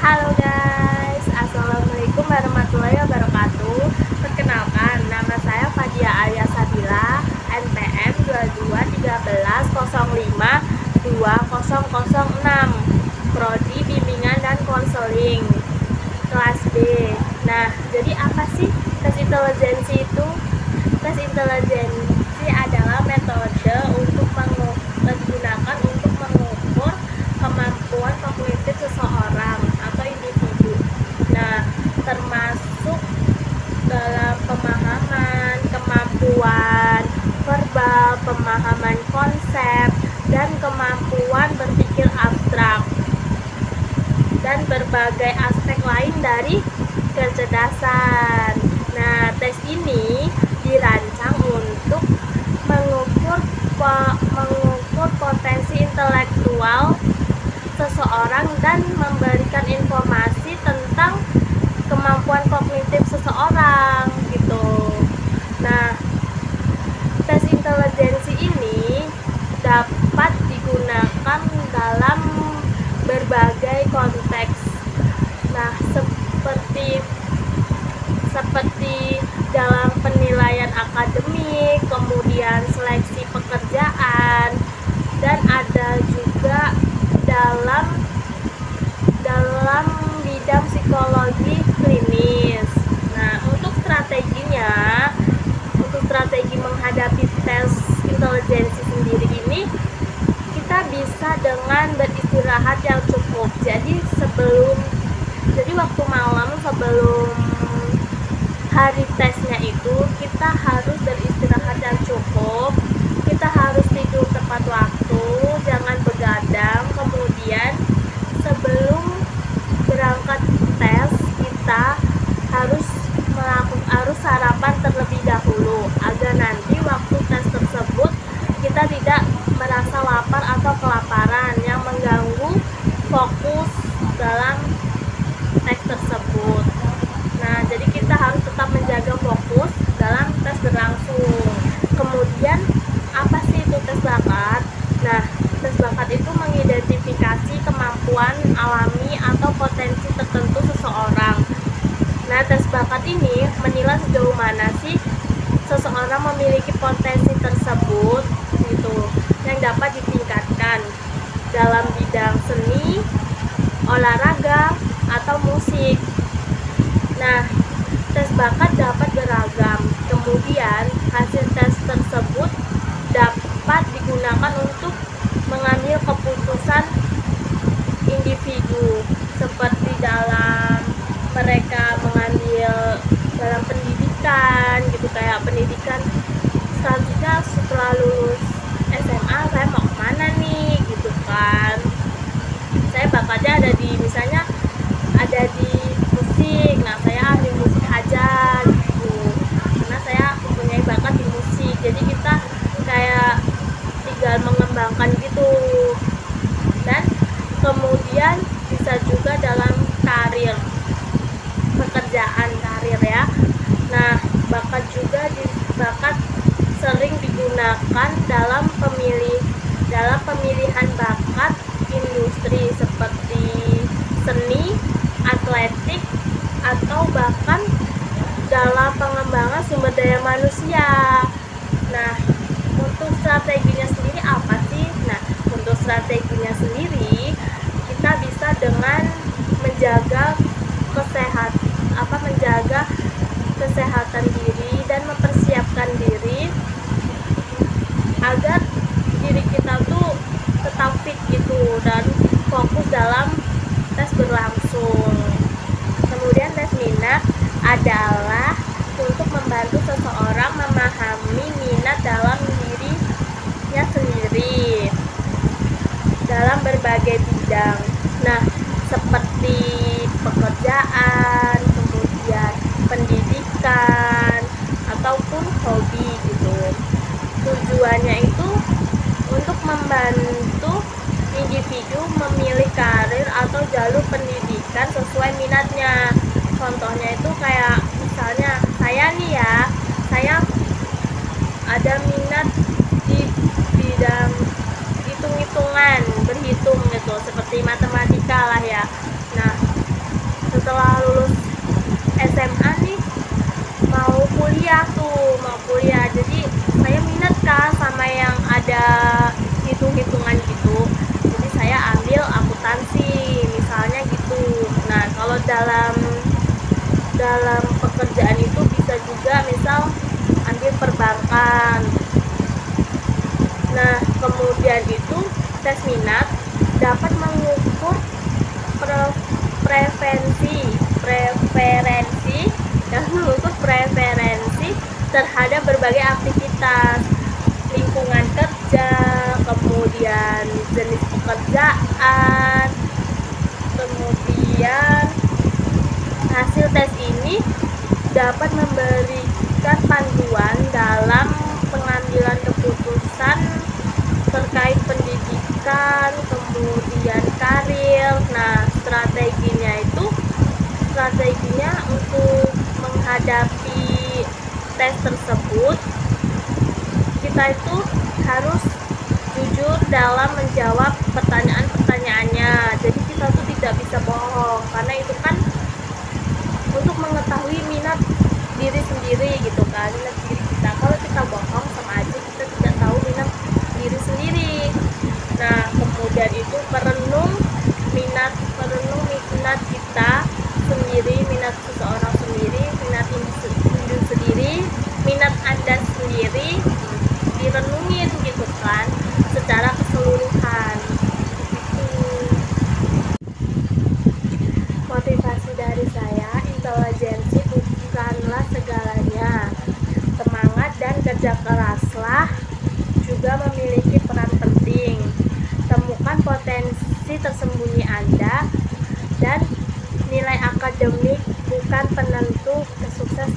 Halo guys, Assalamualaikum warahmatullahi wabarakatuh. Perkenalkan, nama saya Fadia Arya Sabila, NPM 2213052006, Prodi Bimbingan dan Konseling, kelas B. Nah, jadi apa sih tes intelijensi itu? Tes intelijensi adalah metode digunakan untuk mengukur kemampuan kognitif seseorang atau individu. Nah, termasuk dalam pemahaman, kemampuan verbal, pemahaman konsep, dan kemampuan berpikir abstrak, dan berbagai aspek lain dari kecerdasan. Nah, tes ini dirancang untuk mengukur potensi intelektual seseorang dan memberikan informasi tentang kemampuan kognitif seseorang gitu. Nah, tes intelijensi ini dapat digunakan dalam berbagai konteks. Nah, seperti dalam penilaian akademik, kemudian seleksi pekerjaan, dan ada juga dalam bidang psikologi klinis. Nah, untuk strategi menghadapi tes intelijensi sendiri ini, kita bisa dengan beristirahat yang cukup. Jadi waktu malam sebelum hari tesnya itu kita harus beristirahat yang cukup. Kita harus tidur tepat waktu, jangan begadang. Kemudian sebelum berangkat tes kita harus sarapan terlebih dahulu agar nanti waktu tes tersebut kita tidak merasa lapar atau kelaparan yang mengganggu fokus dalam tes tersebut. Nah, jadi kita harus tetap menjaga fokus dalam tes berlangsung. Kemudian apa sih itu tes bakat? Nah, tes bakat itu mengidentifikasi kemampuan alami atau potensi tertentu seseorang. Nah, tes bakat ini menilai sejauh mana sih seseorang memiliki potensi tersebut gitu, yang dapat ditingkatkan dalam bidang seni, olahraga, atau musik. Nah, tes bakat dapat beragam. Kemudian hasil tes tersebut dapat digunakan untuk mengambil keputusan individu, seperti dalam mereka mengambil dalam pendidikan gitu, kayak pendidikan selanjutnya setelah lulus SMA saya mau kemana nih gitu kan. Saya bakatnya ada di musik. Nah, saya ahli musik aja gitu, karena saya mempunyai bakat di musik. Jadi kita kayak tinggal mengembangkan gitu. Dan kemudian bisa juga dalam pekerjaan karir ya. Nah, bakat sering digunakan dalam pemilihan bakat industri seperti seni, atletik, atau bahkan dalam pengembangan sumber daya manusia. Nah, untuk strateginya sendiri apa sih? Nah, untuk strateginya sendiri kita bisa dengan menjaga kesehatan diri dan mempersiapkan diri agar diri kita tuh tetap fit gitu dan fokus dalam tes berlangsung. Kemudian tes minat adalah untuk membantu seseorang memahami minat dalam dirinya sendiri dalam berbagai bidang. Nah, seperti pekerjaan, kemudian pendidikan, ataupun hobi gitu. Tujuannya itu untuk membantu individu memilih karir atau jalur pendidikan sesuai minatnya. Contohnya itu kayak misalnya saya ada minat di bidang hitung-hitungan, berhitung gitu, seperti matematika lah ya. Nah, setelah lulus SMA nih mau kuliah, jadi saya minat kan sama yang ada hitung-hitungan gitu, jadi saya ambil akuntansi misalnya gitu. Nah kalau dalam pekerjaan itu bisa juga misal ambil perbankan. Nah kemudian itu tes minat dapat mengukur preferensi dan mengukur preferensi terhadap berbagai aktivitas, lingkungan kerja, kemudian jenis pekerjaan, kemudian hasil tes ini dapat memberikan panduan dalam pengambilan keputusan terkait pendidikan, kemudian karir. Nah strateginya untuk menghadapi tes tersebut, kita itu harus jujur dalam menjawab pertanyaan-pertanyaannya. Jadi kita tuh tidak bisa bohong, karena itu kan untuk mengetahui minat diri sendiri gitu kan, minat diri kita. Kalau kita bohong sama aja kita tidak tahu minat diri sendiri. Nah kemudian itu merenung minat kita sendiri, minat seseorang sendiri, minat individu sendiri, minat Anda sendiri, direnungin gitu kan secara keseluruhan gitu. Motivasi dari saya, intelijensi bukanlah segalanya, semangat dan kerja keraslah juga memiliki peran penting. Temukan potensi tersembunyi Anda, dan nilai akademik bukan penentu kesuksesan